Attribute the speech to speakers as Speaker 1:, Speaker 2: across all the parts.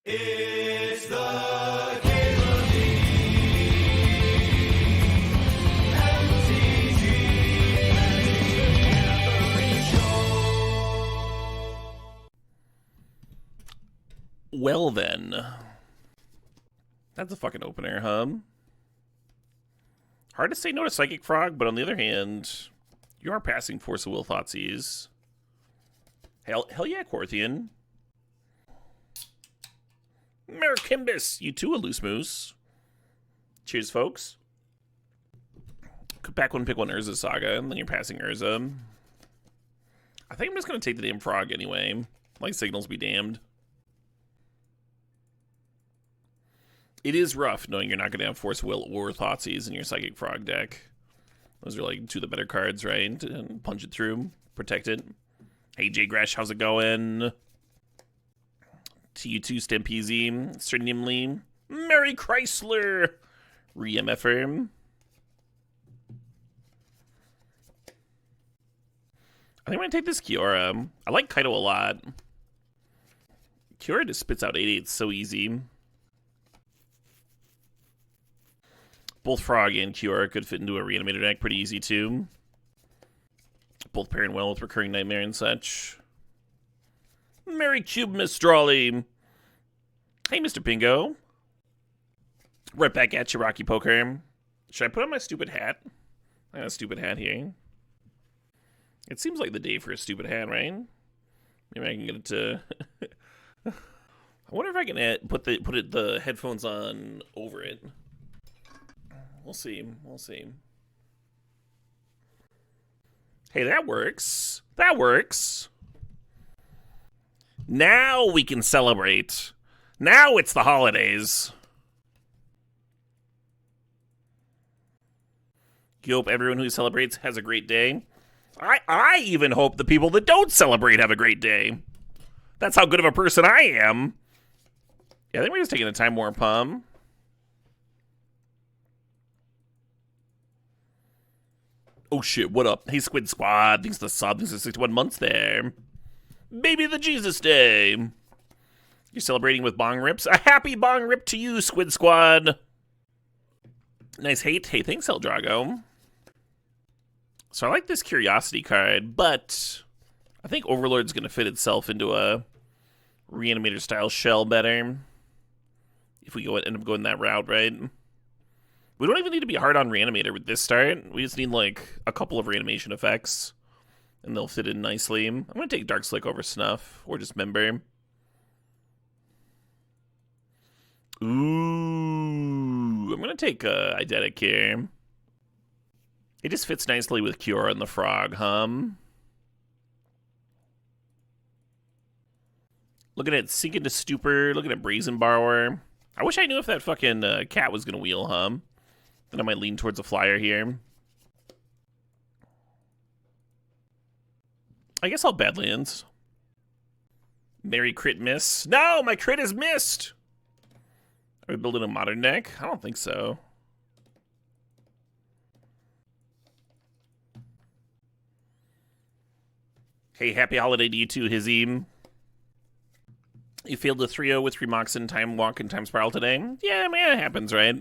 Speaker 1: It's the Cable League.
Speaker 2: Well then. That's a fucking opener, huh? Hard to say no to Psychic Frog, but on the other hand, you are passing Force of Will Thoughtseize. Hell yeah, Quarthian. Merikimbus, you too, a loose moose. Cheers, folks. Back one, pick one Urza Saga, and then you're passing Urza. I think I'm just going to take the damn frog anyway. Like, signals be damned. It is rough knowing you're not going to have Force Will or Thoughtseize in your Psychic Frog deck. Those are like two of the better cards, right? And punch it through, protect it. Hey, J Gresh, how's it going? TU2 Stempeezy, Sternimly, Mary Chrysler, Re-MFer. I think I'm going to take this Kiora. I like Kaido a lot. Kiora just spits out 8/8 so easy. Both Frog and Kiora could fit into a Reanimator deck pretty easy too. Both pairing well with Recurring Nightmare and such. Mary Cube Mistrali. Hey, Mr. Pingo. Right back at you, Rocky Poker. Should I put on my stupid hat? I got a stupid hat here. It seems like the day for a stupid hat, right? Maybe I can get it to... I wonder if I can put the headphones on over it. We'll see. We'll see. Hey, that works. That works. Now we can celebrate. Now it's the holidays. You hope everyone who celebrates has a great day. I even hope the people that don't celebrate have a great day. That's how good of a person I am. Yeah, I think we're just taking a Time Warp, Pum. Oh shit, what up? Hey, Squid Squad. Thanks to sub. Thanks to 61 months there. Baby the Jesus Day. You're celebrating with bong rips. A happy bong rip to you, Squid Squad. Nice hate. Hey, thanks, El Drago. So I like this Curiosity card, but I think Overlord's going to fit itself into a Reanimator-style shell better. If we end up going that route, right? We don't even need to be hard on Reanimator with this start. We just need, like, a couple of reanimation effects. And they'll fit in nicely. I'm going to take Dark Slick over Snuff. Or just Member. Ooh. I'm going to take Eidetic here. It just fits nicely with Kiora and the Frog, Looking at Sink into Stupor. Looking at Brazen Borrower. I wish I knew if that fucking cat was going to wheel, Then I might lean towards a flyer here. I guess I'll Badlands. Merry crit miss. No, my crit is missed! Are we building a modern deck? I don't think so. Hey, happy holiday to you too, Hizzy. You failed the 3-0 with Remoxin, Time Walk, and Time Spiral today? Yeah, man, it happens, right?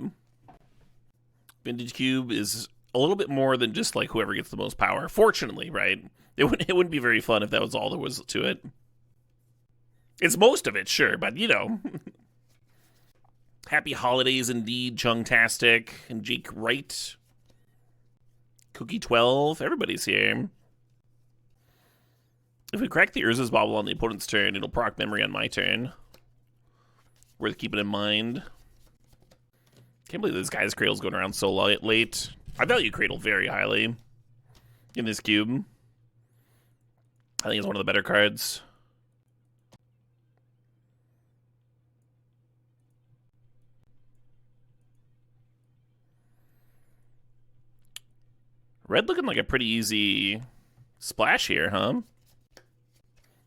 Speaker 2: Vintage Cube is a little bit more than just, like, whoever gets the most power. Fortunately, right? It wouldn't be very fun if that was all there was to it. It's most of it, sure, but, you know. Happy holidays indeed, Chungtastic and Jake Wright. Cookie 12, everybody's here. If we crack the Urza's Bobble on the opponent's turn, it'll proc memory on my turn. Worth keeping in mind. Can't believe this guy's Cradle's going around so late. I value Cradle very highly in this cube. I think it's one of the better cards. Red looking like a pretty easy splash here, A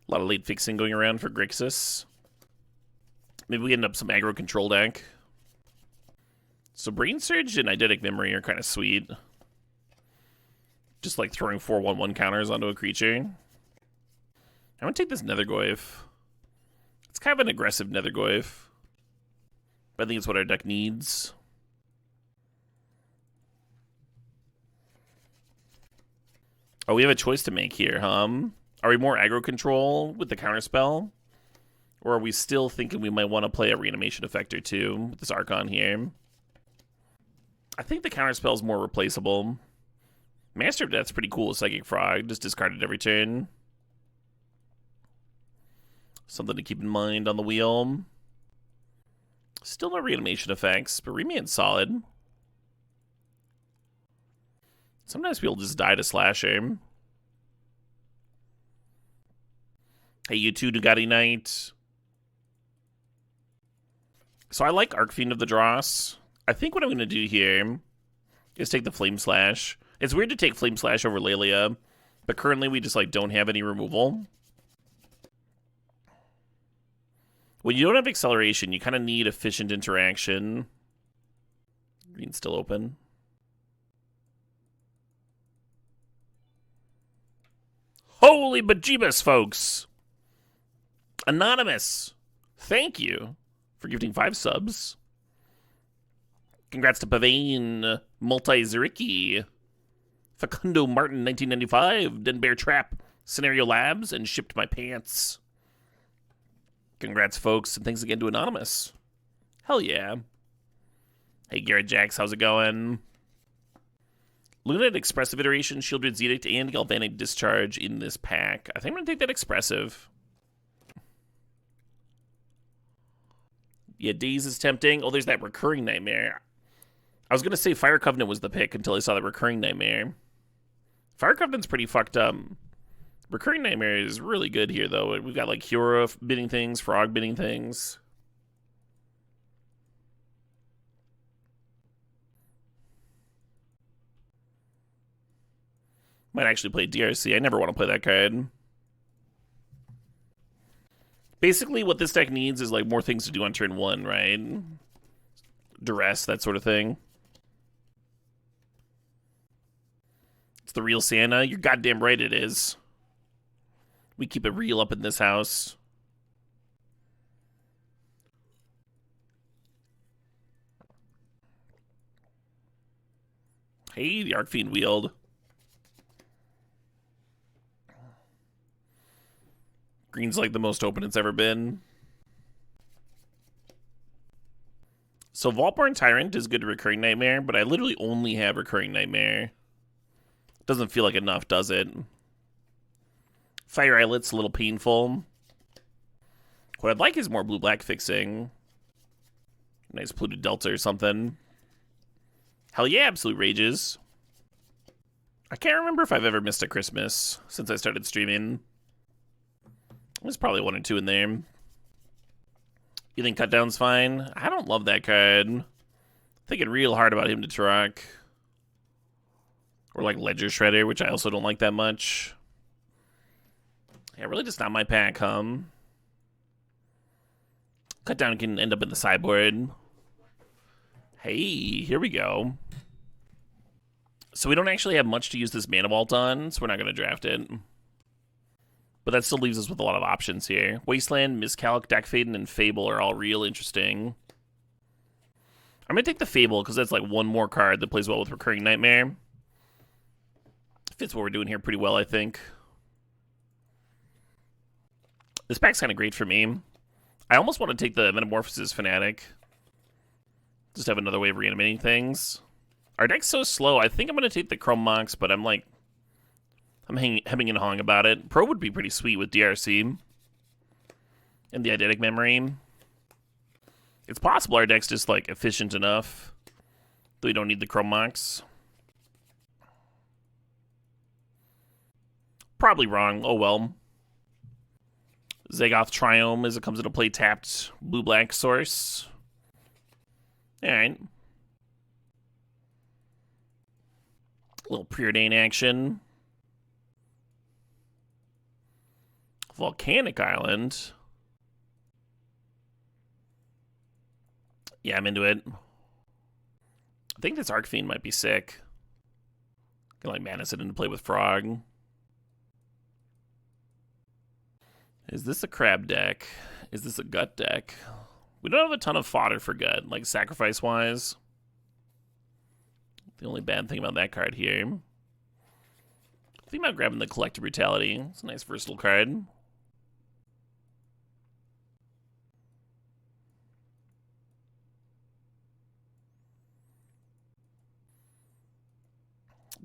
Speaker 2: lot of late fixing going around for Grixis. Maybe we end up some aggro control deck. So Brain Surge and Eidetic Memory are kind of sweet. Just like throwing 4/1/1 counters onto a creature. I'm going to take this Nethergoyf. It's kind of an aggressive Nethergoyf. But I think it's what our deck needs. Oh, we have a choice to make here, huh? Are we more aggro control with the counterspell? Or are we still thinking we might want to play a reanimation effect or two with this Archon here? I think the counterspell is more replaceable. Master of Death's pretty cool with Psychic Frog. Just discard it every turn. Something to keep in mind on the wheel. Still no reanimation effects, but Remain's solid. Sometimes people just die to Slasher. Hey, you too, Nugatti Knight. So I like Arcfiend of the Dross. I think what I'm going to do here is take the Flame Slash. It's weird to take Flame Slash over Lelia, but currently we just like don't have any removal. When you don't have acceleration, you kind of need efficient interaction. Green's still open. Holy bejeebus, folks! Anonymous, thank you for gifting 5 subs. Congrats to Pavane, Multi-Zericki, Facundo Martin, 1995, Den Bear Trap, Scenario Labs, and Shipped My Pants. Congrats, folks, and thanks again to Anonymous. Hell yeah. Hey, Garrett Jax, how's it going? Luminate Expressive Iteration, Shieldred's Edict, and Galvanic Discharge in this pack. I think I'm going to take that Expressive. Yeah, Daze is tempting. Oh, there's that Recurring Nightmare. I was going to say Fire Covenant was the pick until I saw the Recurring Nightmare. Fire Covenant's pretty fucked up. Recurring Nightmare is really good here, though. We've got, like, Hura bidding things, Frog bidding things. Might actually play DRC. I never want to play that card. Basically, what this deck needs is, like, more things to do on turn 1, right? Duress, that sort of thing. It's the real Santa. You're goddamn right it is. We keep it real up in this house. Hey, the Arcfiend wield. Green's like the most open it's ever been. So Vaultborn Tyrant is good to Recurring Nightmare, but I literally only have Recurring Nightmare. Doesn't feel like enough, does it? Fire Islet's a little painful. What I'd like is more blue-black fixing. Nice Polluted Delta or something. Hell yeah, Absolute Rages. I can't remember if I've ever missed a Christmas since I started streaming. There's probably 1 or 2 in there. You think Cutdown's fine? I don't love that card. Thinking real hard about him to Turok. Or like Ledger Shredder, which I also don't like that much. Yeah, really just not my pack, Cutdown can end up in the sideboard. Hey, here we go. So we don't actually have much to use this Mana Vault on, so we're not going to draft it. But that still leaves us with a lot of options here. Wasteland, Miscalc, Deckfaden, and Fable are all real interesting. I'm going to take the Fable because that's like one more card that plays well with Recurring Nightmare. Fits what we're doing here pretty well, I think. This pack's kind of great for me. I almost want to take the Metamorphosis Fanatic. Just have another way of reanimating things. Our deck's so slow. I think I'm going to take the Chrome Mox, but I'm like... I'm hemming and hawing about it. Pro would be pretty sweet with DRC. And the Eidetic Memory. It's possible our deck's just, like, efficient enough that we don't need the Chrome Mox. Probably wrong. Oh, well. Zagoth Triome as it comes into play tapped blue-black source. Alright. A little preordain action. Volcanic Island. Yeah, I'm into it. I think this Arcfiend might be sick. Can like Manus it into play with Frog. Is this a crab deck? Is this a gut deck? We don't have a ton of fodder for good, like sacrifice-wise. The only bad thing about that card here. Think about grabbing the Collective Brutality. It's a nice versatile card.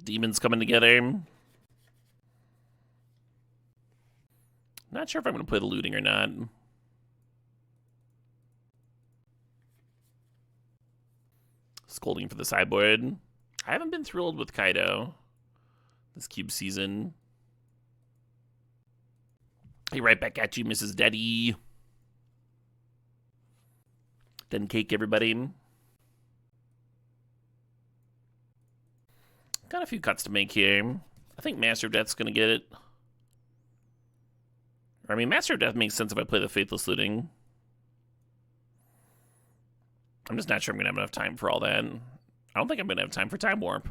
Speaker 2: Demons coming together. Not sure if I'm going to play the looting or not. Scolding for the sideboard. I haven't been thrilled with Kaido this cube season. Hey, right back at you, Mrs. Daddy. Den cake, everybody. Got a few cuts to make here. I think Master of Death's going to get it. I mean, Master of Death makes sense if I play the Faithless Looting. I'm just not sure I'm going to have enough time for all that. I don't think I'm going to have time for Time Warp.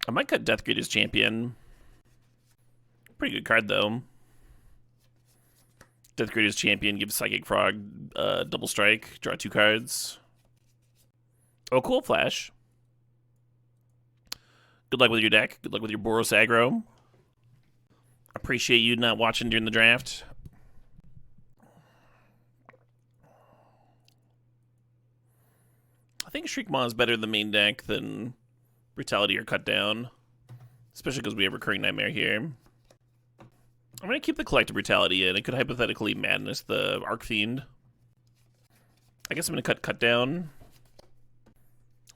Speaker 2: I might cut Death Greeter's Champion. Pretty good card, though. Death Greeter's Champion gives Psychic Frog double strike. Draw 2 cards. Oh, cool, Flash. Good luck with your deck. Good luck with your Boros aggro. Appreciate you not watching during the draft. I think Shriekmaw is better in the main deck than Brutality or Cut Down. Especially because we have Recurring Nightmare here. I'm going to keep the Collective Brutality in. It could hypothetically Madness the Arc Fiend. I guess I'm going to cut Down.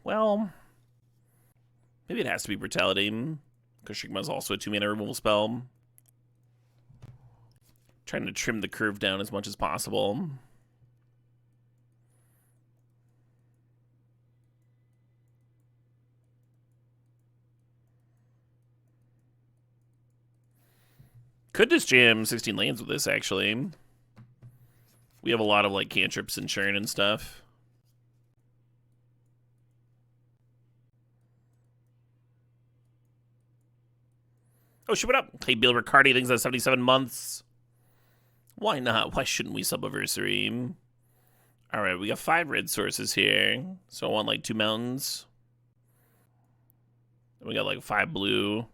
Speaker 2: Well, maybe it has to be Brutality, because Shriekmaw is also a 2-mana removal spell. Trying to trim the curve down as much as possible. Could just jam 16 lands with this, actually. We have a lot of, like, cantrips and churn and stuff. Oh, shit, what up? Hey, Bill Riccardi, thanks for 77 months. Why not? Why shouldn't we Subiversary? Alright, we got 5 red sources here. So I want, like, 2 mountains. And we got, like, 5 blue.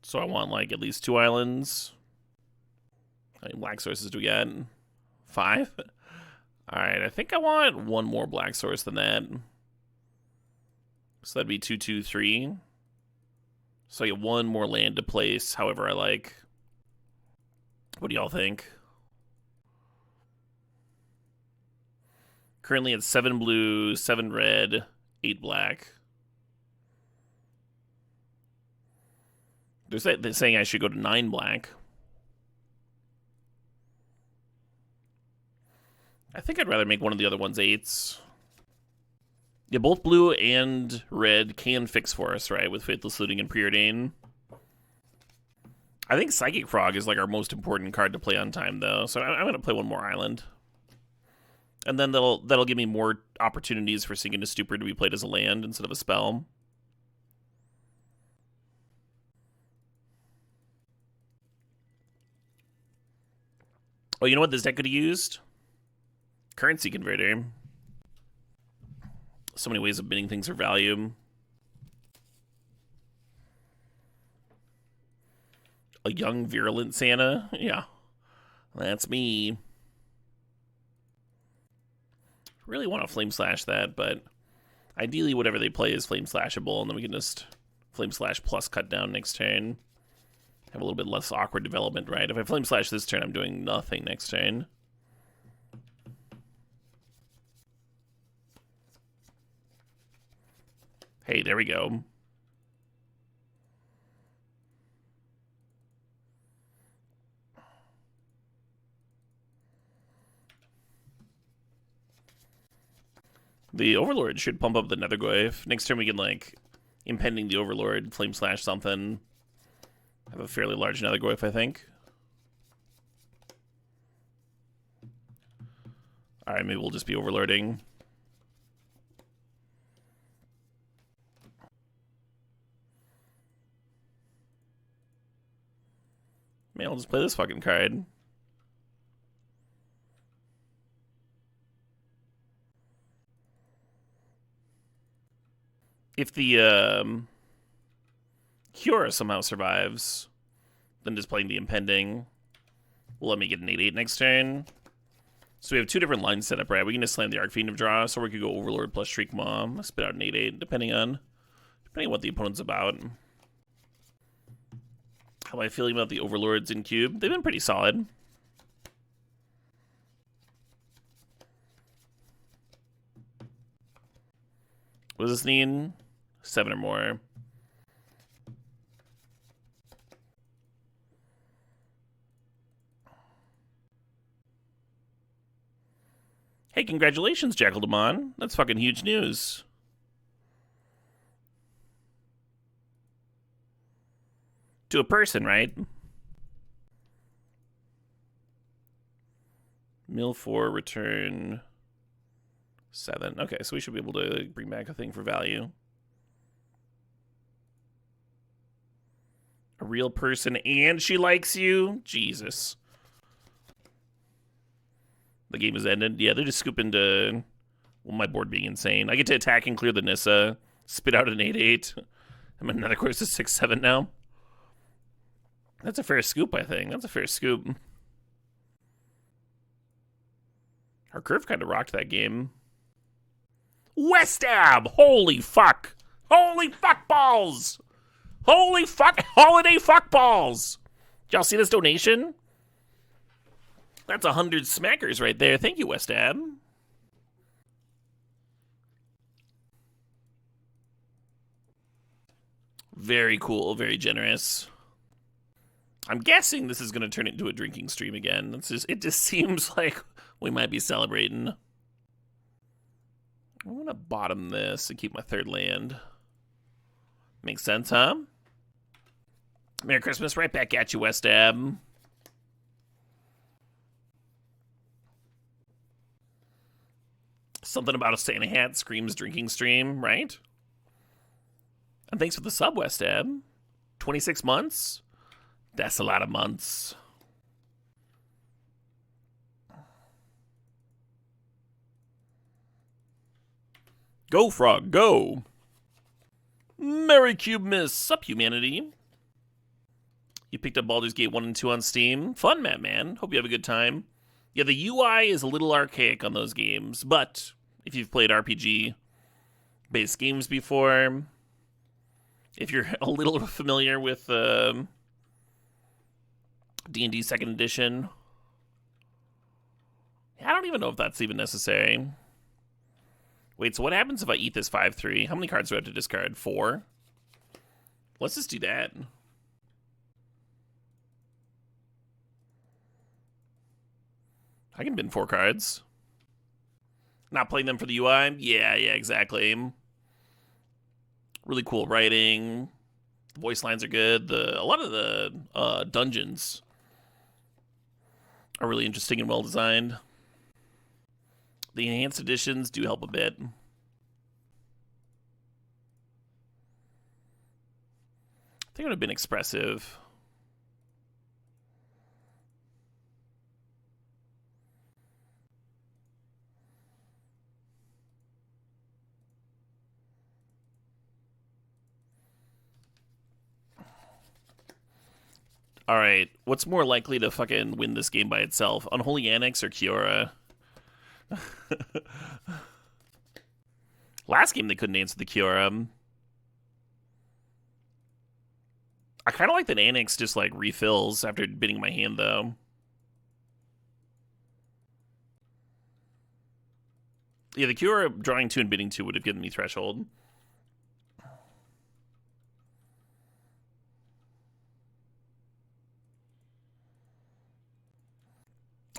Speaker 2: So I want, like, at least 2 islands. How many black sources do we got? 5? Alright, I think I want 1 more black source than that. So that'd be 2, 2, 3. So I get 1 more land to place however I like. What do y'all think? Currently it's 7 blue, 7 red, 8 black. They're saying I should go to 9 black. I think I'd rather make one of the other ones 8s. Yeah, both blue and red can fix for us, right? With Faithless Looting and Preordain. I think Psychic Frog is like our most important card to play on time, though. So I'm going to play 1 more island. And then that'll give me more opportunities for Sink into Stupor to be played as a land instead of a spell. Oh, you know what this deck could have used? Currency Converter. So many ways of bidding things for value. A young, virulent Santa? Yeah. That's me. Really want to Flame Slash that, but ideally whatever they play is Flame Slashable, and then we can just Flame Slash plus cut down next turn. Have a little bit less awkward development, right? If I Flame Slash this turn, I'm doing nothing next turn. Hey, there we go. The Overlord should pump up the Nethergoyf. Next turn we can, like, Impending the Overlord, Flame Slash something. Have a fairly large Nethergoyf, I think. Alright, maybe we'll just be Overlording. Man, I'll just play this fucking card. If the Cura somehow survives, then just playing the Impending will let me get an 8/8 next turn. So we have two different lines set up, right? We can just slam the Arcfiend of Draw, so we could go Overlord plus Shriek Maw, spit out an 8/8, depending on what the opponent's about. How am I feeling about the Overlords in Cube? They've been pretty solid. What does this need? 7 or more. Hey, congratulations, Jackal Demon. That's fucking huge news. To a person, right? Mill 4, return 7. Okay, so we should be able to bring back a thing for value. A real person and she likes you? Jesus. The game is ended. Yeah, they're just scooping to... Well, my board being insane. I get to attack and clear the Nissa. Spit out an 8/8. I'm in another course of 6/7 now. That's a fair scoop, I think. That's a fair scoop. Our curve kind of rocked that game. Westab! Holy fuck! Holy fuck balls! Holy fuck! Holiday fuck balls! Y'all see this donation? That's 100 smackers right there. Thank you, Westab. Very cool. Very generous. I'm guessing this is going to turn into a drinking stream again. It just seems like we might be celebrating. I'm going to bottom this and keep my third land. Makes sense, huh? Merry Christmas. Right back at you, Westab. Something about a Santa hat screams drinking stream, right? And thanks for the sub, Westab. 26 months? That's a lot of months. Go, Frog, go. Merry Cube Miss. Sup, humanity. You picked up Baldur's Gate 1 and 2 on Steam. Fun, man. Hope you have a good time. Yeah, the UI is a little archaic on those games, but if you've played RPG-based games before, if you're a little familiar with D&D 2nd Edition, I don't even know if that's even necessary. Wait, so what happens if I eat this 5/3? How many cards do I have to discard? 4? Let's just do that. I can bin 4 cards. Not playing them for the UI? Yeah, exactly. Really cool writing. The voice lines are good. A lot of the dungeons are really interesting and well designed. The enhanced editions do help a bit. I think it would have been expressive. Alright, what's more likely to fucking win this game by itself? Unholy Annex or Kiora? Last game they couldn't answer the Kiora. I kind of like that Annex just like refills after bidding my hand though. Yeah, the Kiora drawing 2 and bidding 2 would have given me Threshold.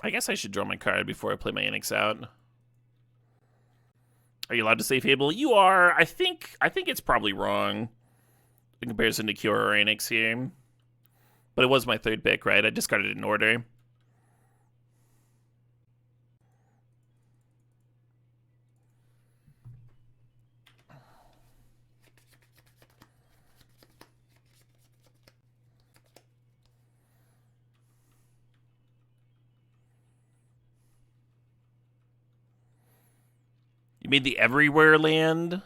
Speaker 2: I guess I should draw my card before I play my Annex out. Are you allowed to say Fable? You are. I think it's probably wrong in comparison to Cure or Annex here. But it was my 3rd pick, right? I discarded it in order. You made the Everywhere land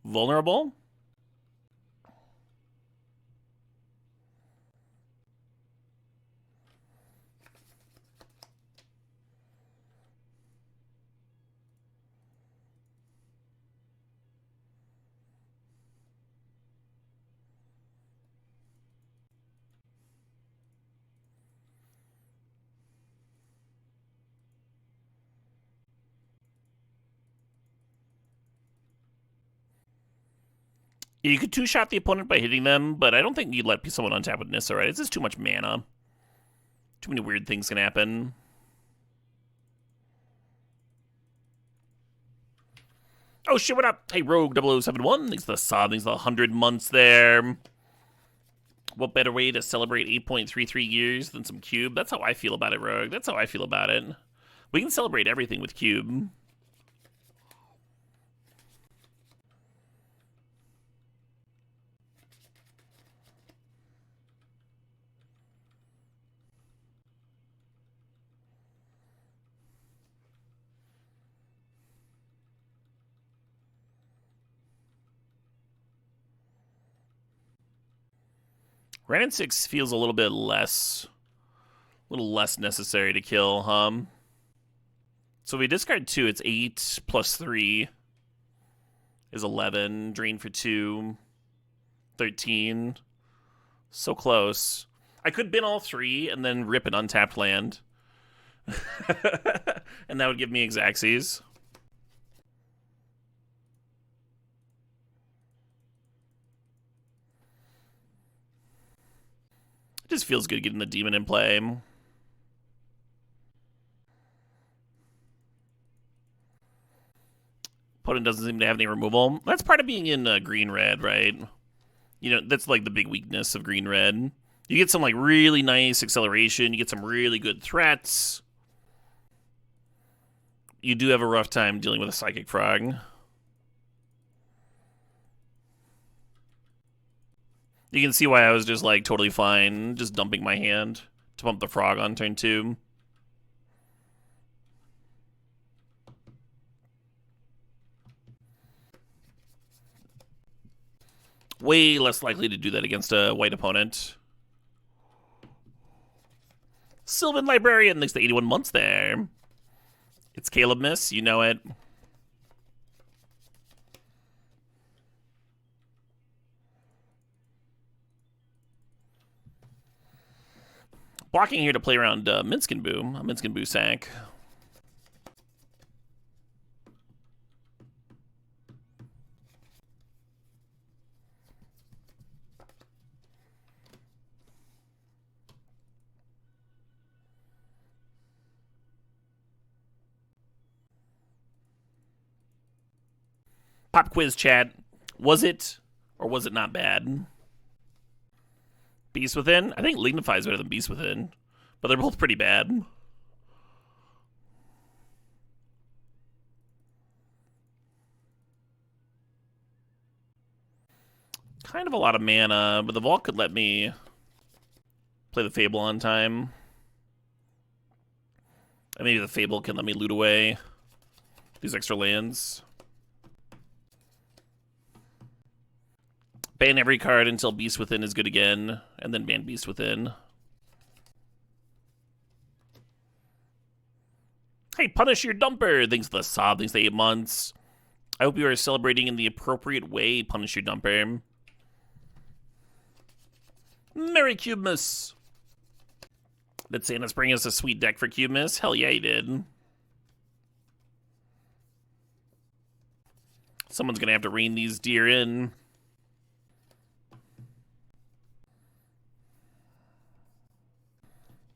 Speaker 2: vulnerable? You could two-shot the opponent by hitting them, but I don't think you'd let someone untap with Nissa, right? It's just too much mana. Too many weird things can happen. Oh shit, what up? Hey, Rogue 0071. Thanks for the sub. Thanks for the 100 months there. What better way to celebrate 8.33 years than some Cube? That's how I feel about it, Rogue. That's how I feel about it. We can celebrate everything with Cube. Ren and 6 feels a little less necessary to kill, So if we discard 2, it's 8 plus 3 is 11. Drain for 2, 13. So close. I could bin all 3 and then rip an untapped land. And that would give me Xaxes. Just feels good getting the demon in play. Opponent doesn't seem to have any removal. That's part of being in green-red, right? You know, that's like the big weakness of green-red. You get some like really nice acceleration. You get some really good threats. You do have a rough time dealing with a Psychic Frog. You can see why I was just, like, totally fine just dumping my hand to pump the frog on turn 2. Way less likely to do that against a white opponent. Sylvan Librarian, thanks to 81 months there. It's Caleb Miss, you know it. Blocking here to play around Minskin Boo, a Minskin Boo sack. Pop quiz chat. Was it or was it not bad? Beast Within? I think Lignify is better than Beast Within, but they're both pretty bad. Kind of a lot of mana, but the Vault could let me play the Fable on time. And maybe the Fable can let me loot away these extra lands. Ban every card until Beast Within is good again, and then ban Beast Within. Hey, Punish Your Dumper! Thanks to the sob, thanks to 8 months. I hope you are celebrating in the appropriate way, Punish Your Dumper. Merry Cubemas! Did Santa's bring us a sweet deck for Cubemas? Hell yeah, he did. Someone's gonna have to rein these deer in.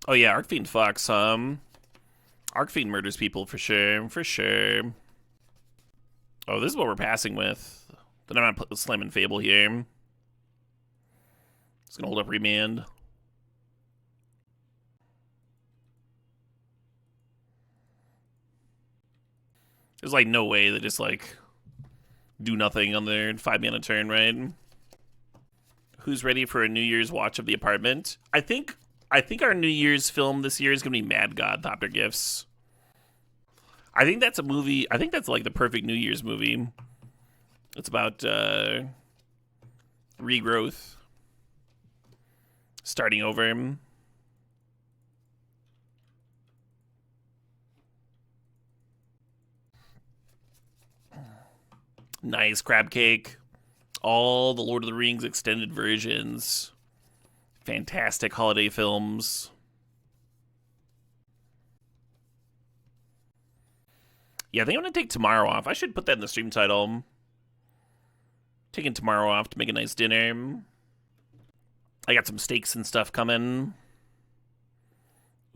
Speaker 2: Oh yeah, Arcfiend Fox, Arcfiend murders people for sure, for sure. Oh, this is what we're passing with. Then I'm not slamming Fable here. It's gonna hold up Remand. There's like no way they just like do nothing on their 5-mana turn, right? Who's ready for a New Year's watch of the apartment? I think our New Year's film this year is gonna be Mad God Thopter Gifts. I think that's a movie. I think that's like the perfect New Year's movie. It's about regrowth, starting over. Nice crab cake. All the Lord of the Rings extended versions. Fantastic holiday films. Yeah, I think I'm going to take tomorrow off. I should put that in the stream title. Taking tomorrow off to make a nice dinner. I got some steaks and stuff coming.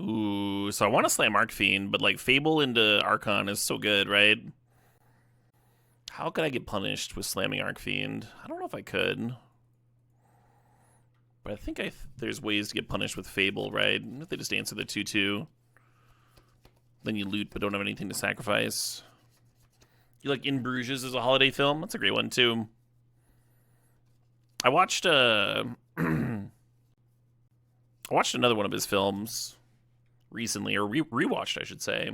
Speaker 2: Ooh, so I want to slam Arcfiend, but like Fable into Archon is so good, right? How could I get punished with slamming Arcfiend? I don't know if I could. But I think there's ways to get punished with Fable, right? If they just answer the 2-2. Then you loot but don't have anything to sacrifice. You like In Bruges as a holiday film? That's a great one too. I watched I watched another one of his films recently, or rewatched, I should say.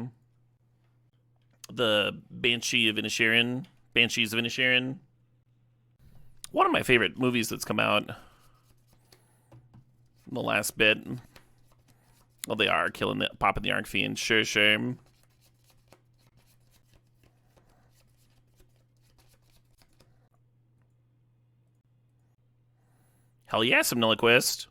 Speaker 2: The Banshees of Inisherin. One of my favorite movies that's come out in the last bit. Well, they are popping the Arcfiend. Sure. Hell yeah, some Nulliquist.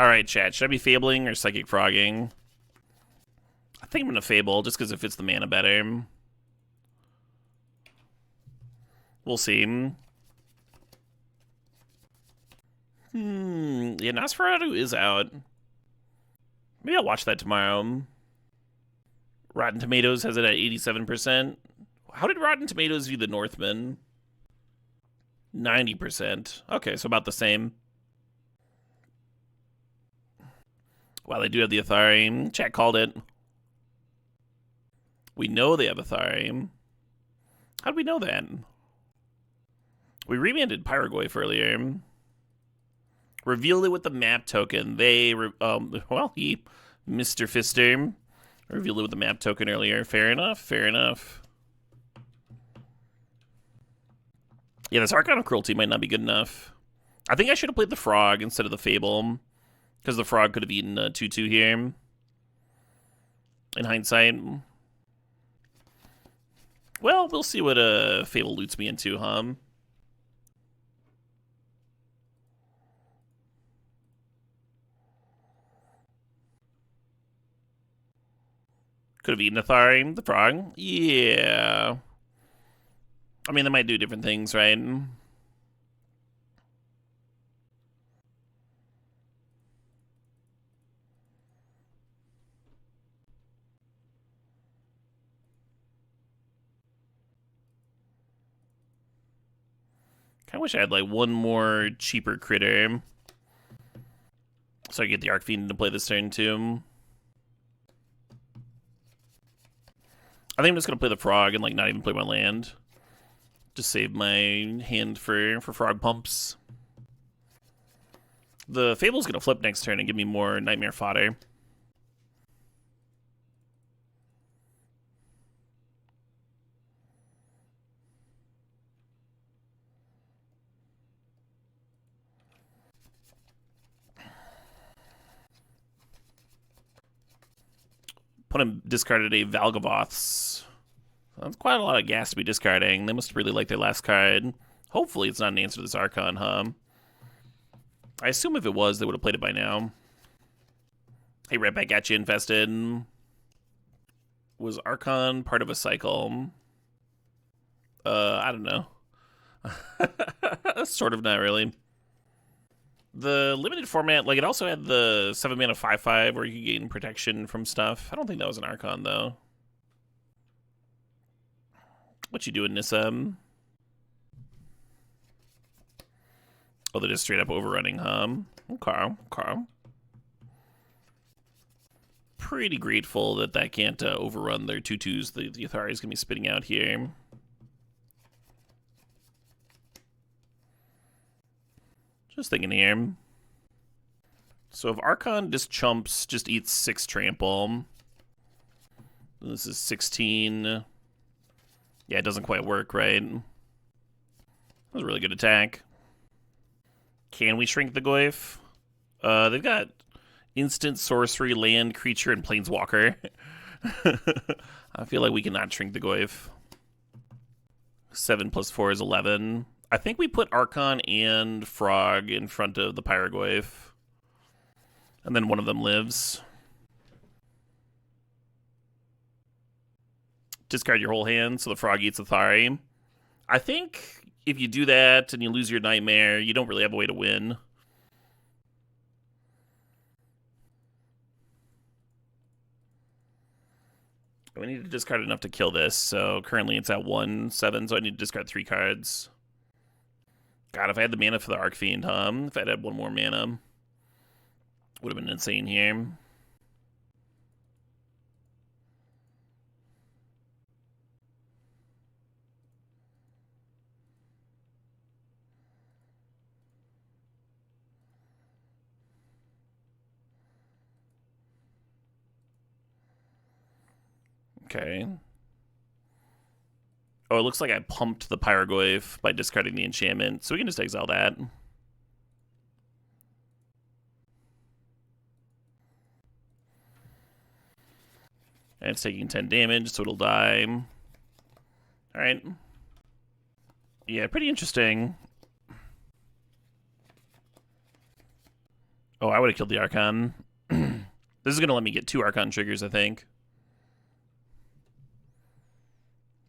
Speaker 2: Alright, chat. Should I be Fabling or Psychic Frogging? I think I'm going to Fable, just because it fits the mana better. We'll see. Yeah, Nosferatu is out. Maybe I'll watch that tomorrow. Rotten Tomatoes has it at 87%. How did Rotten Tomatoes view The Northman? 90%. Okay, so about the same. Wow, they do have the Athari. Chat called it. We know they have Athari. How did we know that? We remanded Pyrogoyf earlier. Revealed it with the map token. Mr. Fister revealed it with the map token earlier. Fair enough. Yeah, this Archon of Cruelty might not be good enough. I think I should have played the Frog instead of the Fable, because the Frog could have eaten a 2-2 here. In hindsight. Well, we'll see what Fable loots me into, huh? Could have eaten Athari, the Frog. Yeah. I mean, they might do different things, right? I wish I had like one more cheaper critter, so I get the Arcfiend to play this turn too. I think I'm just gonna play the Frog and like not even play my land. Just save my hand for Frog pumps. The Fable's gonna flip next turn and give me more Nightmare fodder. Opponent discarded a Valgavoths. That's quite a lot of gas to be discarding. They must really like their last card. Hopefully it's not an answer to this Archon, huh? I assume if it was, they would have played it by now. Hey, right back at you, Infested. Was Archon part of a cycle? I don't know. Sort of, not really. The limited format, like, it also had the 7-mana 5/5 where you could gain protection from stuff. I don't think that was an Archon, though. What you doing, Nissa? Oh, they're just straight up overrunning, huh? Okay. Pretty grateful that can't overrun their 2/2s the Athari is going to be spitting out here. Just thinking here. So if Archon just chumps, just eats 6 trample. This is 16. Yeah, it doesn't quite work, right? That was a really good attack. Can we shrink the Goyf? They've got instant sorcery, land, creature, and planeswalker. I feel like we cannot shrink the Goyf. 7 + 4 is 11. I think we put Archon and Frog in front of the Pyrogoyf. And then one of them lives. Discard your whole hand, so the Frog eats the Thari. I think if you do that and you lose your Nightmare, you don't really have a way to win. We need to discard enough to kill this, so currently it's at 1/7, so I need to discard 3 cards. God, if I had the mana for the Arcfiend, huh? If I'd had 1 more mana, would have been insane here. Okay. Oh, it looks like I pumped the Pyrogoyf by discarding the enchantment, so we can just exile that. And it's taking 10 damage, so it'll die. Alright. Yeah, pretty interesting. Oh, I would have killed the Archon. This is going to let me get 2 Archon triggers, I think.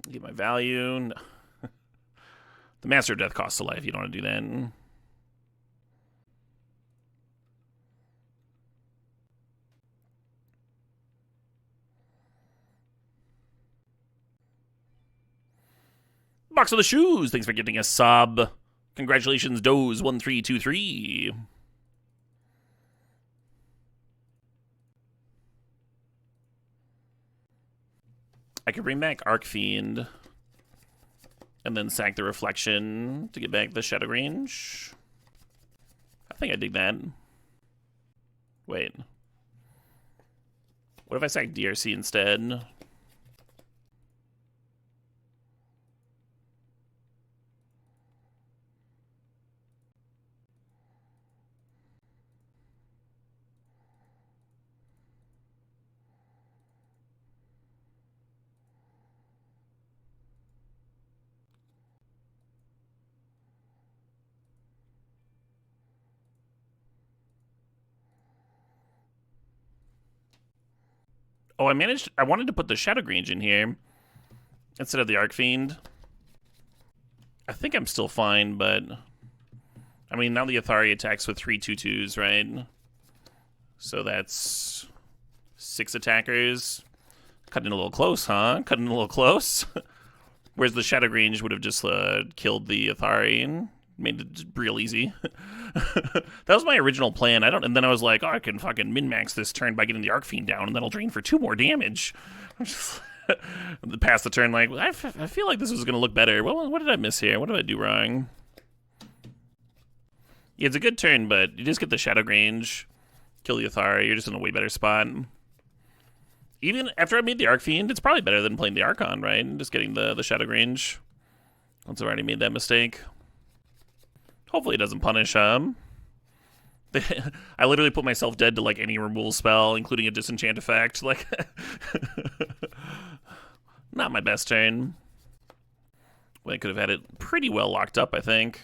Speaker 2: Get my value. No. The Master of Death costs a life. You don't want to do that. Box of the Shoes. Thanks for getting a sub. Congratulations, Doze1323. I could bring back Arcfiend and then sack the Reflection to get back the Shadow Range. I think I dig that. Wait. What if I sack DRC instead? Oh, I wanted to put the Shadow Range in here instead of the Arcfiend. I think I'm still fine, but I mean, now the Athari attacks with 3 2/2s, right? So that's 6 attackers. Cutting a little close, huh? Cutting a little close. Whereas the Shadow Range would have just killed the Athari and made it real easy. That was my original plan. And then I was like, oh, I can fucking min-max this turn by getting the Arcfiend down, and then I'll drain for 2 more damage. I'm just past the turn, like, I feel like this was going to look better. Well, what did I miss here? What did I do wrong? Yeah, it's a good turn, but you just get the Shadow Range, kill the Athari, you're just in a way better spot. Even after I made the Arcfiend, it's probably better than playing the Archon, right? And just getting the Shadow Range once I've already made that mistake. Hopefully it doesn't punish I literally put myself dead to like any removal spell, including a disenchant effect. Like, not my best turn. Well, I could have had it pretty well locked up, I think.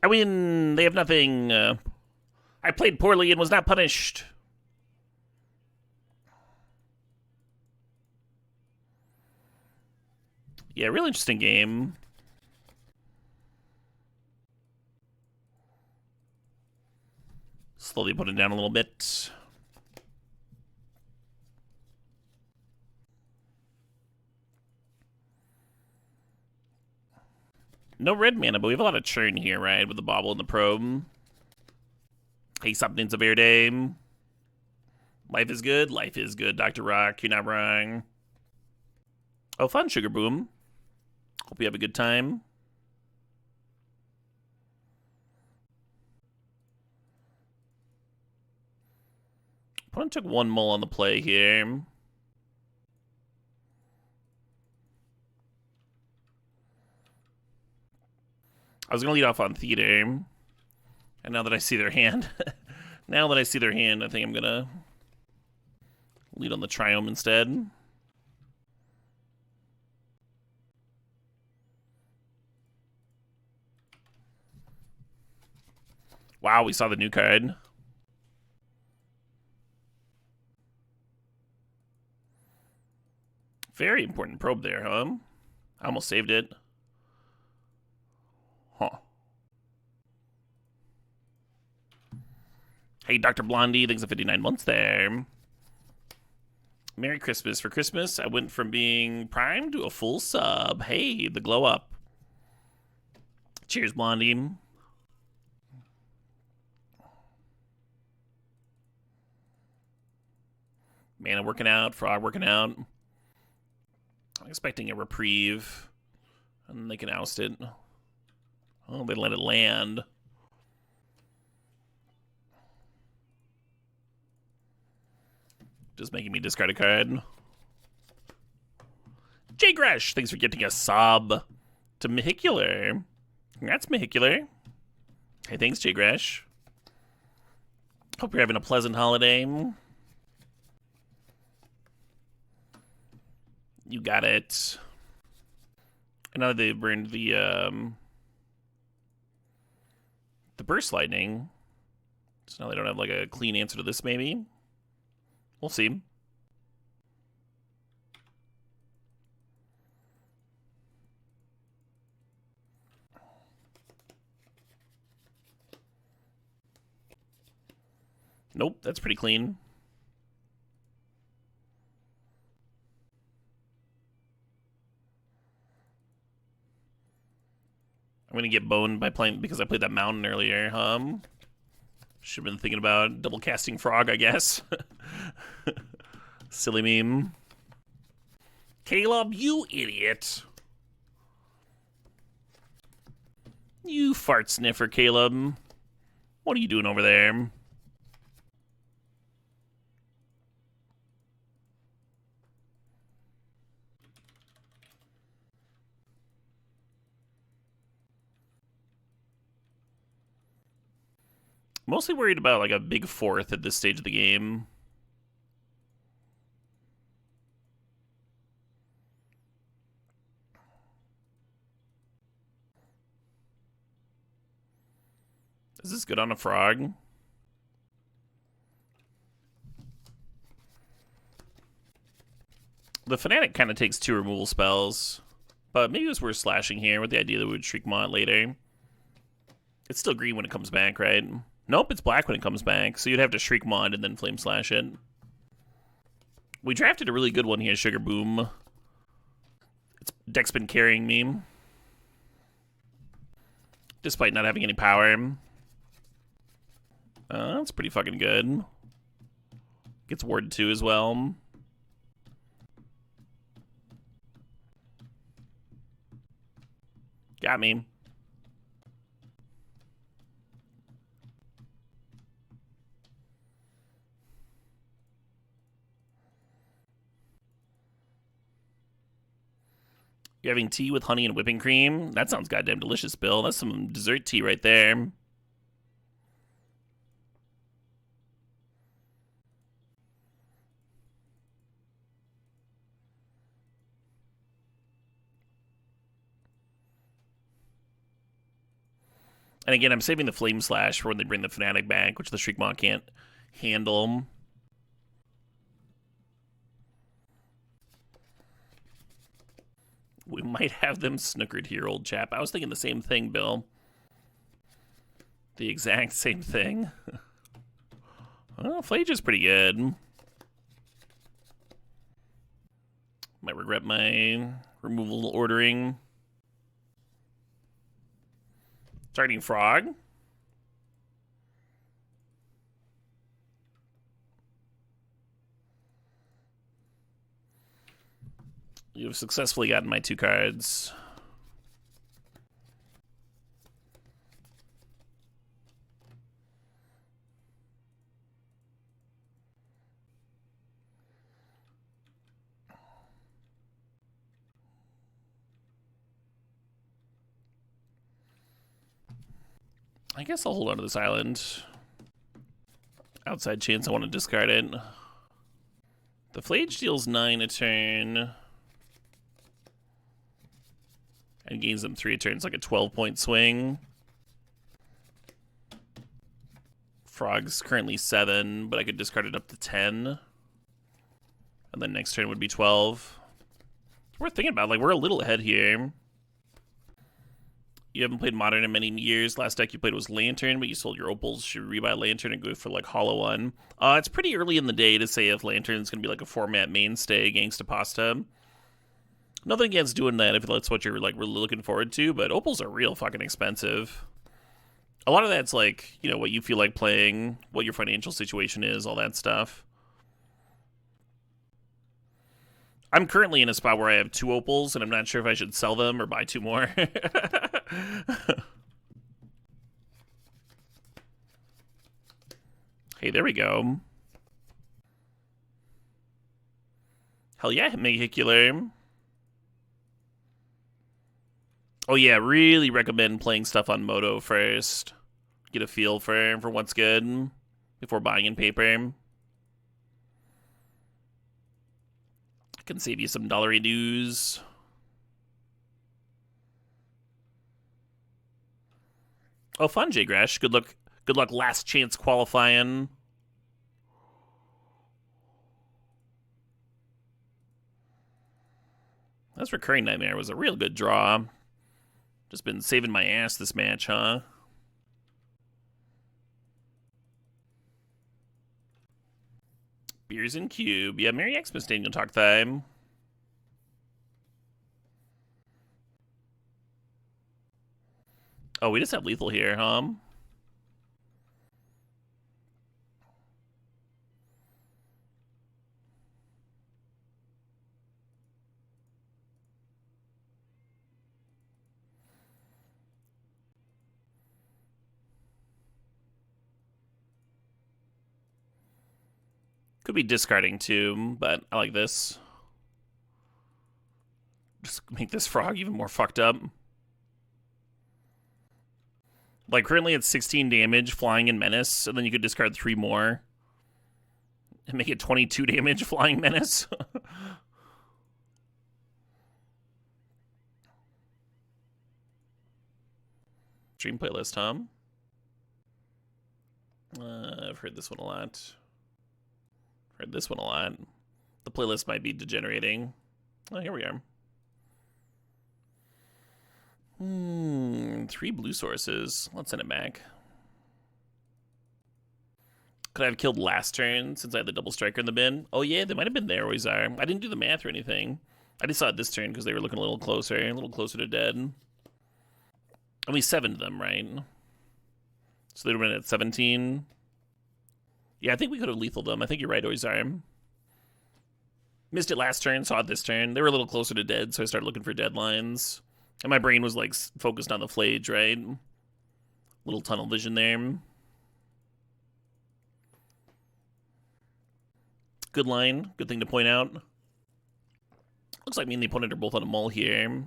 Speaker 2: I mean, they have nothing. I played poorly and was not punished. Yeah, really interesting game. Slowly put it down a little bit. No red mana, but we have a lot of churn here, right? With the bauble and the probe. Hey, something's a verde. Life is good. Life is good, Dr. Rock. You're not wrong. Oh, fun, Sugar Boom. Hope you have a good time. Opponent took one mull on the play here. I was going to lead off on Theater. And now that I see their hand, I think I'm going to lead on the Triome instead. Wow, we saw the new card. Very important probe there, huh? I almost saved it. Huh. Hey, Dr. Blondie, thanks for 59 months there. Merry Christmas. For Christmas, I went from being Prime to a full sub. Hey, the glow up. Cheers, Blondie. Mana working out, Frog working out. I'm expecting a reprieve. And they can oust it. Oh, they let it land. Just making me discard a card. Jay Gresh, thanks for getting a sub to Mehicular. Congrats, Mehicular. Hey, thanks, Jay Gresh. Hope you're having a pleasant holiday. You got it. And now they burned the burst lightning. So now they don't have like a clean answer to this, maybe. We'll see. Nope, that's pretty clean. I'm gonna get boned by playing because I played that mountain earlier. Should have been thinking about double casting Frog, I guess. Silly meme. Caleb, you idiot. You fart sniffer, Caleb. What are you doing over there? Mostly worried about like a big fourth at this stage of the game. Is this good on a Frog? The Fanatic kind of takes 2 removal spells, but maybe it was worth slashing here with the idea that we would Shriek Maw it later. It's still green when it comes back, right? Nope, it's black when it comes back, so you'd have to Shriek Maw and then Flame Slash it. We drafted a really good one here, Sugar Boom. Deck's been carrying me. Despite not having any power. That's pretty fucking good. Gets warded too as well. Got me. You're having tea with honey and whipping cream? That sounds goddamn delicious, Bill. That's some dessert tea right there. And again, I'm saving the Flame Slash for when they bring the Fanatic back, which the Shriek Maw can't handle. We might have them snookered here, old chap. I was thinking the same thing, Bill. The exact same thing. Well, Flage is pretty good. Might regret my removal ordering. Targeting frog. You've successfully gotten my 2 cards. I guess I'll hold on to this island. Outside chance I want to discard it. The Flage deals 9 a turn. And gains them 3 a turn. It's like a 12-point swing. Frog's currently 7, but I could discard it up to 10. And then next turn would be 12. It's worth thinking about. Like, we're a little ahead here. You haven't played Modern in many years. Last deck you played was Lantern, but you sold your Opals. Should rebuy Lantern and go for, like, Hollow One. It's pretty early in the day to say if Lantern's going to be, like, a format mainstay, Gangsta Pasta. Nothing against doing that if that's what you're, like, really looking forward to, but Opals are real fucking expensive. A lot of that's, like, you know, what you feel like playing, what your financial situation is, all that stuff. I'm currently in a spot where I have 2 Opals, and I'm not sure if I should sell them or buy 2 more. Hey, there we go. Hell yeah, Vehicular. Oh yeah, really recommend playing stuff on Moto first. Get a feel for what's good before buying in paper. Can save you some dollary dues. Oh, fun, J Gresh. Good luck. Good luck. Last chance qualifying. That's Recurring Nightmare was a real good draw. Just been saving my ass this match, huh? Beers and Cube. Yeah, Merry Xmas, Daniel Talk Time. Oh, we just have lethal here, huh? Could be discarding too, but I like this. Just make this frog even more fucked up. Like, currently it's 16 damage, Flying and Menace, and then you could discard 3 more. And make it 22 damage, Flying Menace. Dream playlist, huh? I've heard this one a lot. Heard this one a lot. The playlist might be degenerating. Oh, here we are. 3 blue sources. Let's send it back. Could I have killed last turn since I had the double striker in the bin? Oh yeah, they might have been there, always are. I didn't do the math or anything. I just saw it this turn because they were looking a little closer to dead. And we 7'd them, right? So they'd have been at 17. Yeah, I think we could have lethaled them. I think you're right, Oizarm. Missed it last turn, saw it this turn. They were a little closer to dead, so I started looking for deadlines. And my brain was, like, focused on the Flage, right? Little tunnel vision there. Good line. Good thing to point out. Looks like me and the opponent are both on a mull here.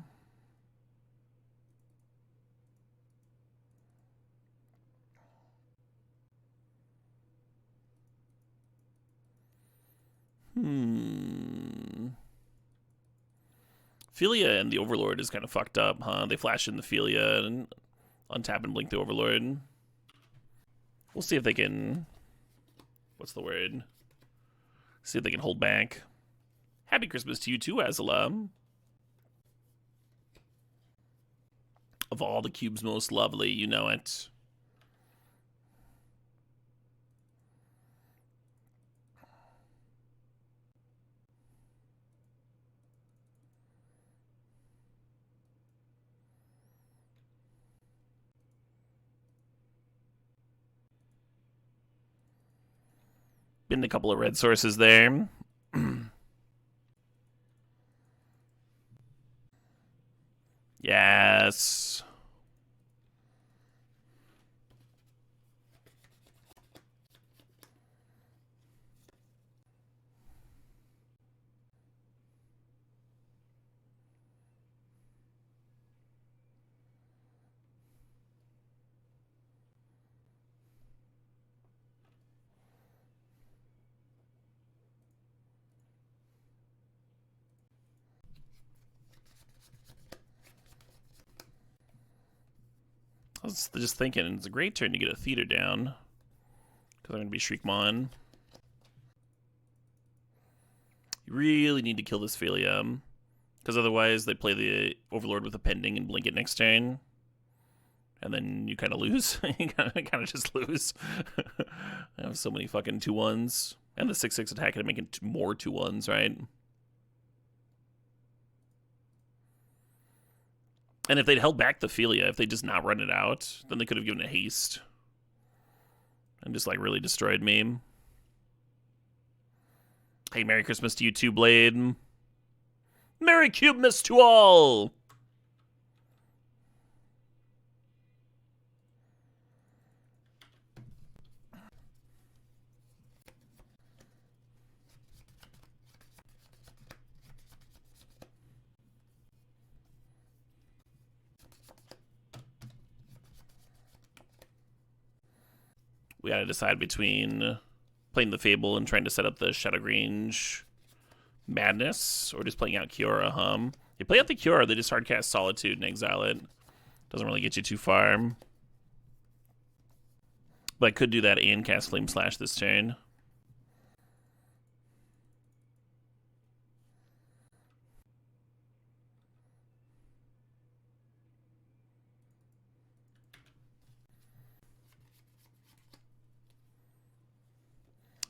Speaker 2: Philia and the Overlord is kind of fucked up, huh? They flash in the Philia and untap and blink the Overlord. We'll see if they can... What's the word? See if they can hold back. Happy Christmas to you too, Azala. Of all the cubes most lovely, you know it. Been a couple of red sources there. Yes. I was just thinking, it's a great turn to get a theater down. Because they're going to be Shriekmon. You really need to kill this Philium. Because otherwise they play the Overlord with a pending and blink it next turn. And then you kind of lose. You kind of just lose. I have so many fucking 2/1s. And the 6/6 attack and make it more 2/1s, right? And if they'd held back the Philia, if they just not run it out, then they could have given it haste. And just, like, really destroyed me. Hey, Merry Christmas to you too, Blade. Merry Cubemas to all! We gotta decide between playing the Fable and trying to set up the Shadowgrange madness, or just playing out Kiora Hum. You play out the Kiora, they just hardcast Solitude and exile it. Doesn't really get you too far. But I could do that and cast Flame Slash this turn.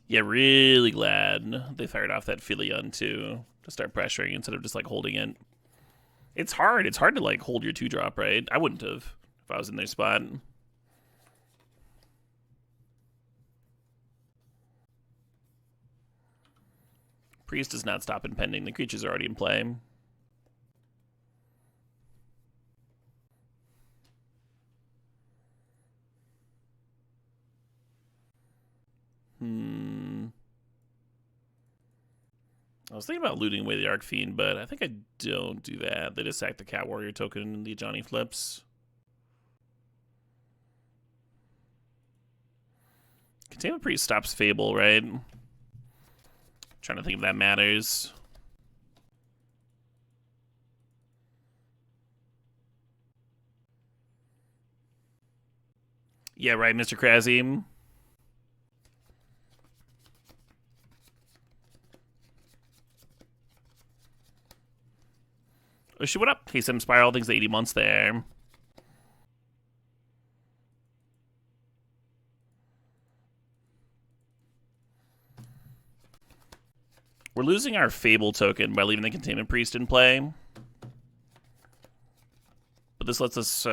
Speaker 2: Yeah, really glad they fired off that Philion too, to start pressuring instead of just like holding it. It's hard. It's hard to like hold your 2-drop, right? I wouldn't have if I was in their spot. Priest does not stop impending. The creature's already in play. I was thinking about looting away the Arcfiend, but I think I don't do that. They just sack the Cat Warrior token and the Johnny flips. Containment Priest stops Fable, right? Trying to think if that matters. Yeah, right, Mr. Krasy. Oh shit, what up? Hey, Sim Spiral, thanks to 80 months there. We're losing our Fable token by leaving the Containment Priest in play. But this lets us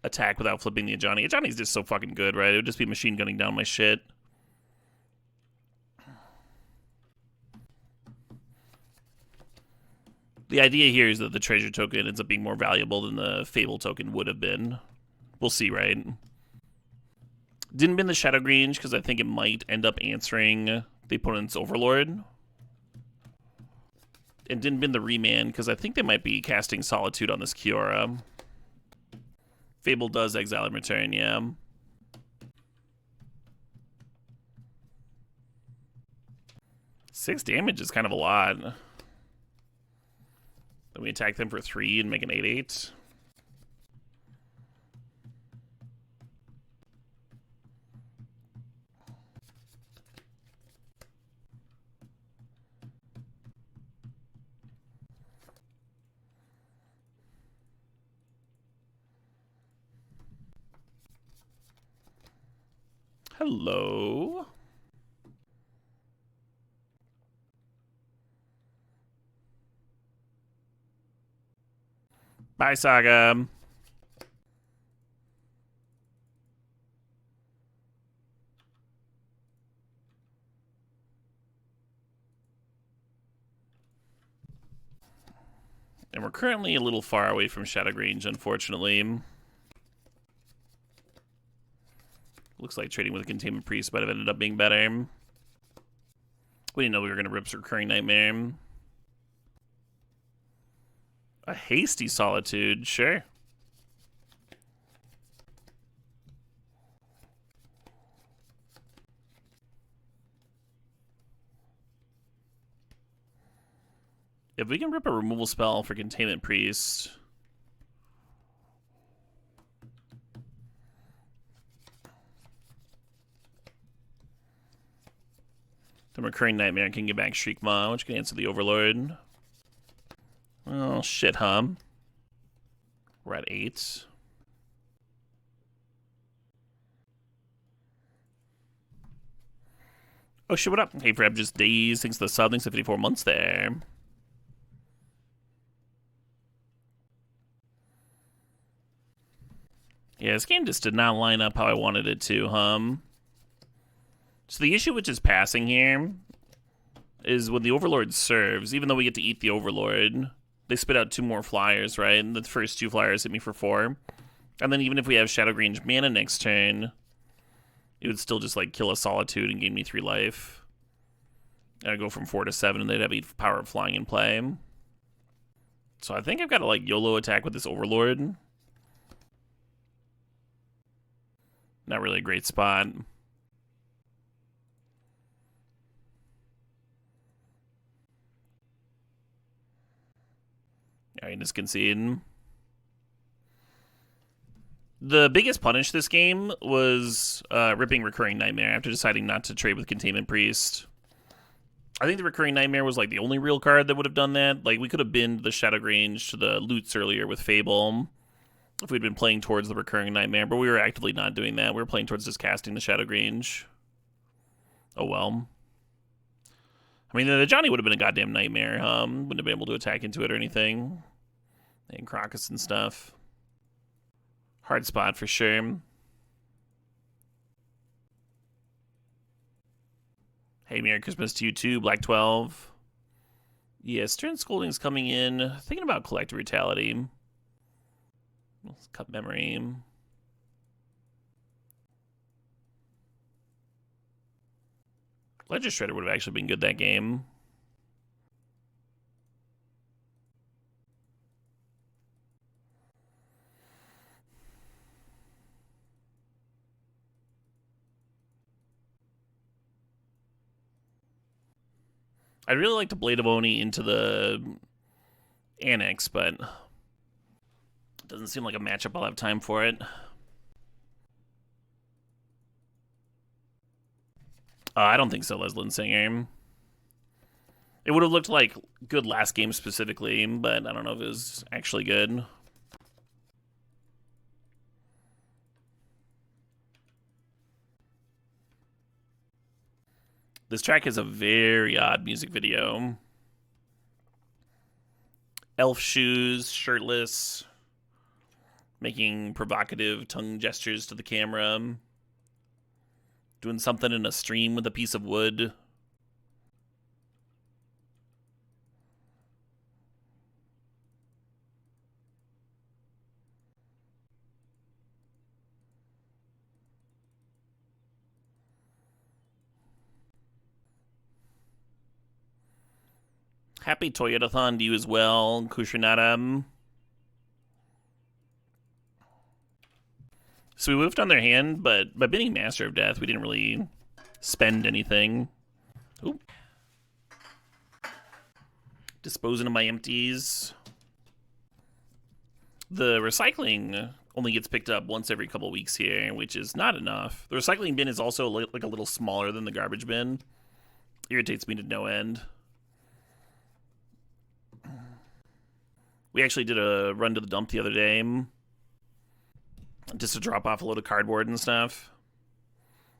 Speaker 2: attack without flipping the Ajani. Ajani's just so fucking good, right? It would just be machine gunning down my shit. The idea here is that the treasure token ends up being more valuable than the Fable token would have been. We'll see, right? Didn't bin the Shadowgrange because I think it might end up answering the opponent's Overlord. And didn't bin the Remand because I think they might be casting Solitude on this Kiora. Fable does exile in return, yeah. Six damage is kind of a lot. Then we attack them for 3 and make an 8/8. Hello. Bye, Saga. And we're currently a little far away from Shadowgrange, unfortunately. Looks like trading with a Containment Priest might have ended up being better. We didn't know we were going to rip Recurring Nightmare. A Hasty Solitude, sure. If we can rip a removal spell for Containment Priest... The Recurring Nightmare can get back Shriekmaw, which can answer the Overlord. Oh, shit, huh? We're at 8. Oh, shit, what up? Hey, Freb, just days. Thanks for the sub. Thanks for 54 months there. Yeah, this game just did not line up how I wanted it to, So the issue which is passing here is when the Overlord serves, even though we get to eat the Overlord, they spit out 2 more flyers, right? And the first 2 flyers hit me for 4. And then even if we have Shadowgrange mana next turn, it would still just like kill a Solitude and gain me 3 life. And I'd go from 4 to 7 and they'd have 8 power of flying in play. So I think I've got to like YOLO attack with this Overlord. Not really a great spot. Alright, just concede. The biggest punish this game was ripping Recurring Nightmare after deciding not to trade with Containment Priest. I think the Recurring Nightmare was like the only real card that would have done that. Like, we could have binned the Shadowgrange to the Loots earlier with Fable if we'd been playing towards the Recurring Nightmare, but we were actively not doing that. We were playing towards just casting the Shadowgrange. Oh well. I mean, the Johnny would have been a goddamn nightmare. Wouldn't have been able to attack into it or anything. And Crocus and stuff. Hard spot for sure. Hey, Merry Christmas to you too, Black 12. Yeah, Stern Scolding's coming in. Thinking about Collective Brutality. Let's cut memory. Ledger Shredder would have actually been good that game. I'd really like to Blade of Oni into the Annex, but it doesn't seem like a matchup I'll have time for it. I don't think so, Leslin Singer. It would have looked like good last game specifically, but I don't know if it was actually good. This track has a very odd music video. Elf shoes, shirtless, making provocative tongue gestures to the camera. Doing something in a stream with a piece of wood. Happy Toyotathon to you as well, Kushinada. So we moved on their hand, but by bidding Master of Death, we didn't really spend anything. Ooh. Disposing of my empties. The recycling only gets picked up once every couple weeks here, which is not enough. The recycling bin is also like a little smaller than the garbage bin. Irritates me to no end. We actually did a run to the dump the other day. Just to drop off a load of cardboard and stuff.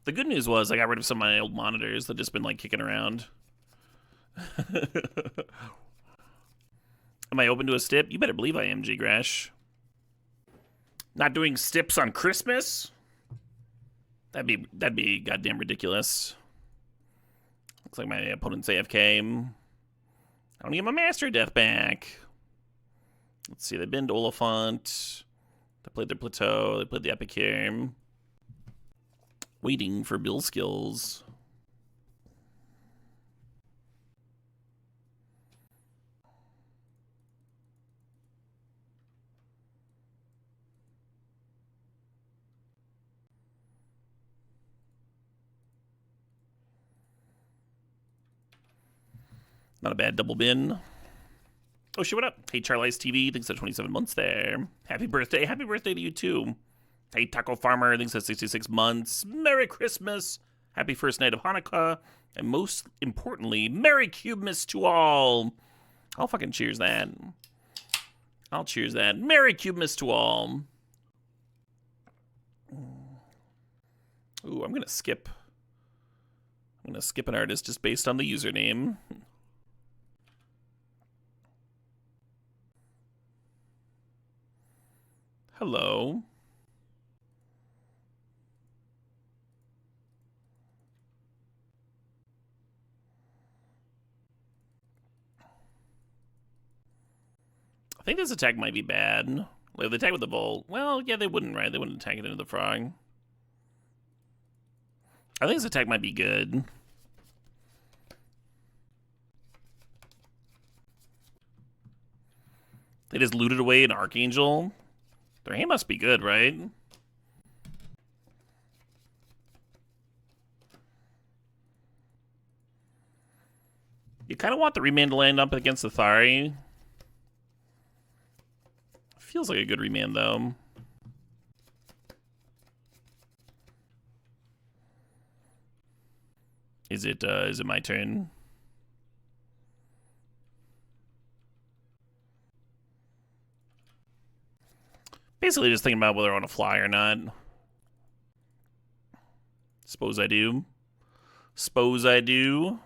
Speaker 2: The good news was I got rid of some of my old monitors that just been like kicking around. Am I open to a stip? You better believe I am, G-Grash. Not doing stips on Christmas? That'd be goddamn ridiculous. Looks like my opponent's AFK. I want to get my Master Death back. Let's see, they been to Oliphant. They played their Plateau. They played the Epic here. Waiting for Bill Skills. Not a bad double bin. Oh shit, what up? Hey, Charlize TV, thanks for 27 months there. Happy birthday to you too. Hey, Taco Farmer, thanks for 66 months. Merry Christmas. Happy first night of Hanukkah. And most importantly, Merry Cubemas to all. I'll fucking cheers that. I'll cheers that. Merry Cubemas to all. Ooh, I'm gonna skip an artist just based on the username. Hello. I think this attack might be bad. Like the attack with the Volt. Well, yeah, they wouldn't, right? They wouldn't attack it into the frog. I think this attack might be good. They just looted away an Archangel. Their hand must be good, right? You kind of want the remand to land up against the Thari. Feels like a good remand, though. Is it my turn? Basically just thinking about whether I want to fly or not. Suppose I do. Suppose I do.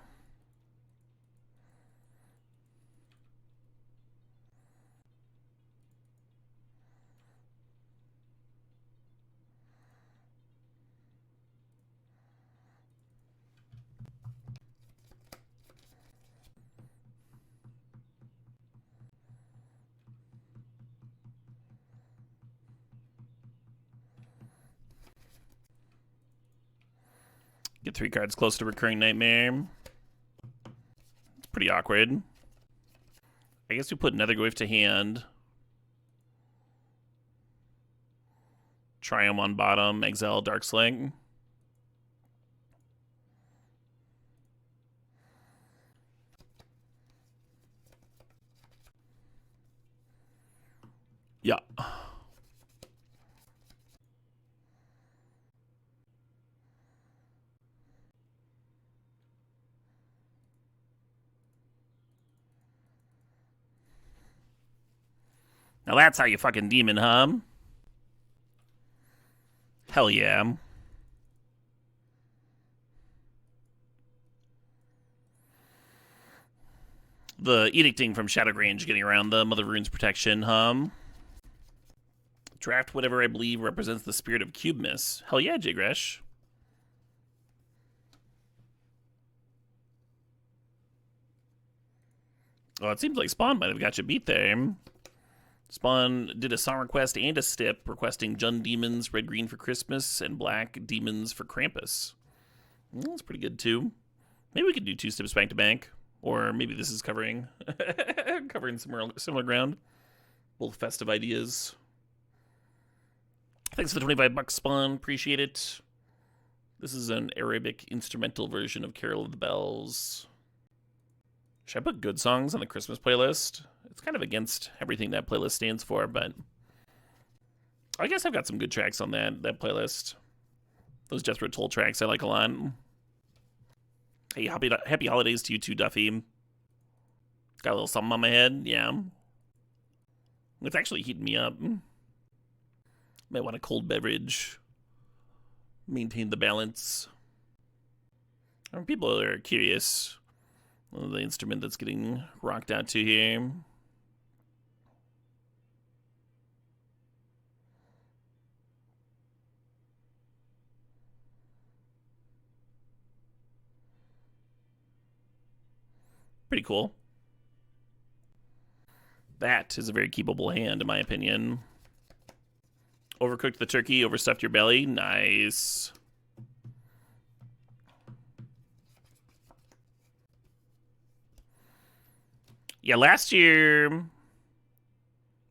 Speaker 2: Get 3 cards close to Recurring Nightmare. It's pretty awkward. I guess we put Netherglyph to hand. Triumph on bottom, exile Darksling. Yeah. Now that's how you fucking demon, huh? Hell yeah. The edicting from Shadowgrange getting around the Mother Rune's protection, huh? Draft whatever I believe represents the spirit of Cubemas. Hell yeah, Jigresh. Oh, it seems like Spawn might have got you beat there. Spawn did a song request and a stip requesting Jund Demons, red-green for Christmas, and black demons for Krampus. Well, that's pretty good, too. Maybe we could do 2 stips back-to-back. Or maybe this is covering similar ground. Both festive ideas. Thanks for the 25 bucks, Spawn. Appreciate it. This is an Arabic instrumental version of Carol of the Bells. Should I put good songs on the Christmas playlist? It's kind of against everything that playlist stands for, but I guess I've got some good tracks on that playlist. Those Jethro Tull tracks I like a lot. Hey, happy holidays to you too, Duffy. Got a little something on my head, yeah. It's actually heating me up. Might want a cold beverage. Maintain the balance. People are curious. The instrument that's getting rocked out to here. Pretty cool. That is a very keepable hand, in my opinion. Overcooked the turkey, overstuffed your belly. Nice. Yeah, last year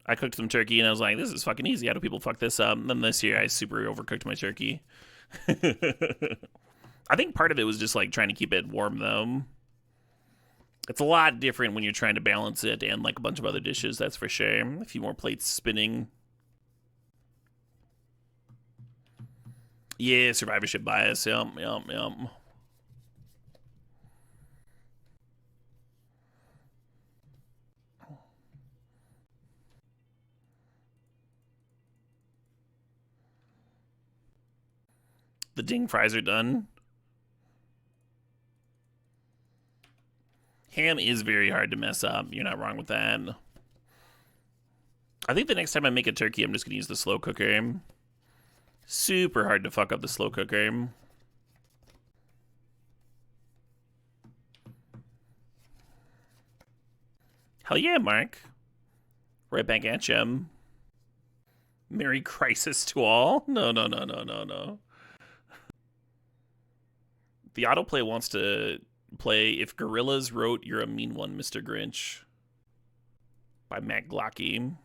Speaker 2: I cooked some turkey and I was like, this is fucking easy. How do people fuck this up? And then this year I super overcooked my turkey. I think part of it was just like trying to keep it warm though. It's a lot different when you're trying to balance it and like a bunch of other dishes, that's for sure. A few more plates spinning. Yeah, survivorship bias. Yum. The ding fries are done. Ham is very hard to mess up. You're not wrong with that. I think the next time I make a turkey, I'm just going to use the slow cooker. Super hard to fuck up the slow cooker. Hell yeah, Mark. Right back at you. Merry Crisis to all. No. The autoplay wants to play If Gorillas Wrote You're a Mean One, Mr. Grinch by Matt Glocky.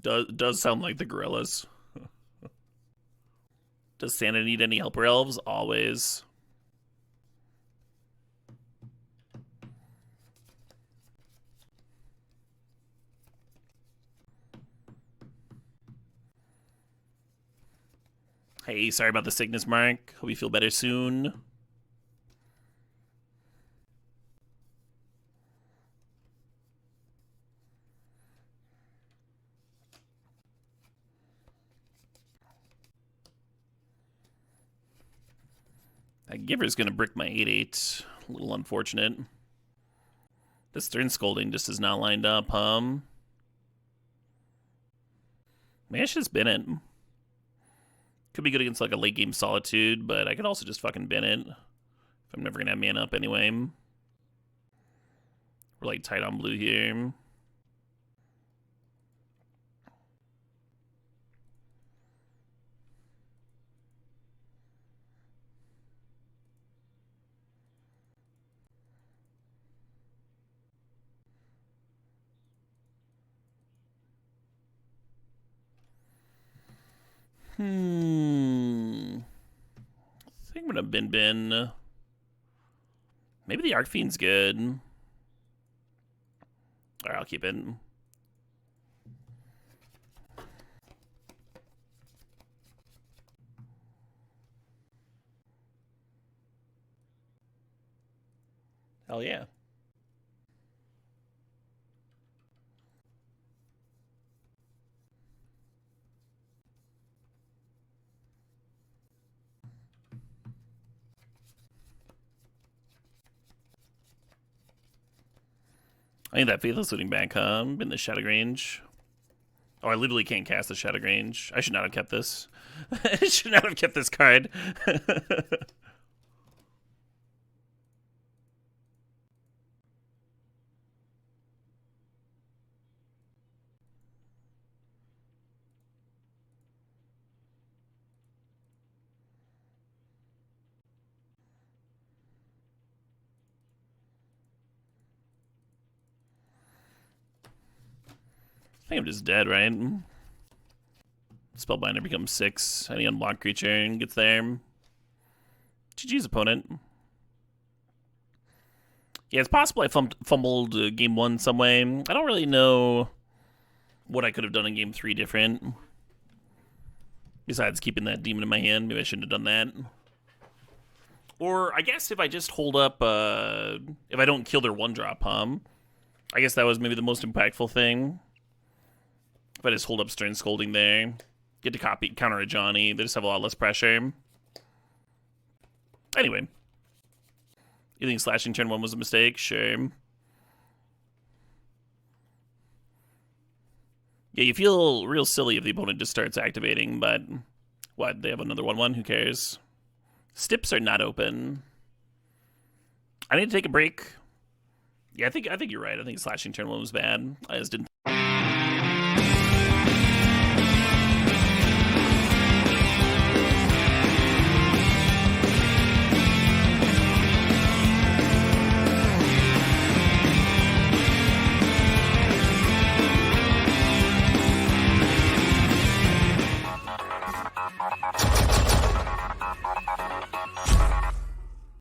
Speaker 2: Does sound like the Gorillas. Does Santa need any helper elves? Always. Hey, sorry about the sickness, Mark. Hope you feel better soon. That giver's gonna brick my 8-8. A little unfortunate. This Stern Scolding just is not lined up, Maybe I should just bin it. Could be good against like a late game Solitude, but I could also just fucking bin it. If I'm never gonna have mana up anyway. We're like tight on blue here. I think I'm gonna bin. Maybe the Arcfiend's good. Alright, I'll keep it. Hell yeah. I need that Faithless Looting back, in the Shadow Range. Oh, I literally can't cast the Shadow Range. I should not have kept this. I should not have kept this card. I think I'm just dead, right? Spellbinder becomes 6. Any unblocked creature gets there. GG's opponent. Yeah, it's possible I fumbled game 1 some way. I don't really know what I could have done in game 3 different. Besides keeping that demon in my hand. Maybe I shouldn't have done that. Or I guess if I just hold up, if I don't kill their 1-drop, I guess that was maybe the most impactful thing. If I just hold up Stern Scolding there, get to counter a Johnny, they just have a lot less pressure. Anyway. You think slashing turn 1 was a mistake? Sure. Yeah, you feel real silly if the opponent just starts activating, but what? They have another 1/1. Who cares? Stips are not open. I need to take a break. Yeah, I think you're right. I think slashing turn 1 was bad. I just didn't